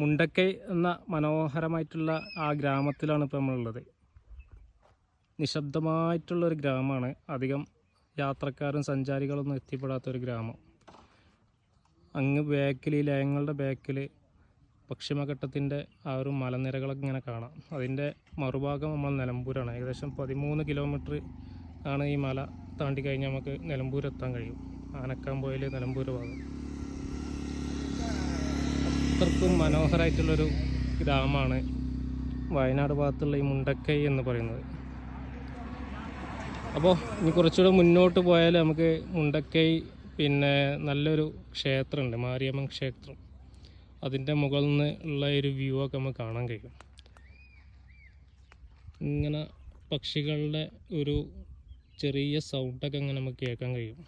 മുണ്ടക്കൈ എന്ന മനോഹരമായിട്ടുള്ള ആ ഗ്രാമത്തിലാണ് ഇപ്പോൾ നമ്മളുള്ളത്. നിശബ്ദമായിട്ടുള്ളൊരു ഗ്രാമമാണ്. അധികം യാത്രക്കാരും സഞ്ചാരികളൊന്നും എത്തിപ്പെടാത്തൊരു ഗ്രാമം. അങ്ങ് ബാക്കിൽ, ഈ ലയങ്ങളുടെ ബാക്കിൽ പശ്ചിമഘട്ടത്തിൻ്റെ ആ ഒരു മലനിരകളൊക്കെ ഇങ്ങനെ കാണാം. അതിൻ്റെ മറുഭാഗം നമ്മൾ നിലമ്പൂരാണ്. ഏകദേശം 13 കിലോമീറ്റർ ആണ് ഈ മല താണ്ടി കഴിഞ്ഞാൽ നമുക്ക് നിലമ്പൂർ എത്താൻ കഴിയും. ആനക്കാംപൊയിൽ നിലമ്പൂർ ഭാഗം. അത്രക്കും മനോഹരമായിട്ടുള്ളൊരു ഗ്രാമമാണ് വയനാട് ഭാഗത്തുള്ള ഈ മുണ്ടക്കൈ എന്ന് പറയുന്നത്. അപ്പോൾ ഇനി കുറച്ചുകൂടെ മുന്നോട്ട് പോയാൽ നമുക്ക് മുണ്ടക്കൈ പിന്നെ നല്ലൊരു ക്ഷേത്രമുണ്ട്, മാരിയമ്മൻ ക്ഷേത്രം. അതിൻ്റെ മുകളിൽ നിന്ന് ഉള്ള ഒരു വ്യൂ ഒക്കെ നമുക്ക് കാണാൻ കഴിയും. ഇങ്ങനെ പക്ഷികളുടെ ഒരു ചെറിയ സൗണ്ടൊക്കെ ഇങ്ങനെ നമുക്ക് കേൾക്കാൻ കഴിയും.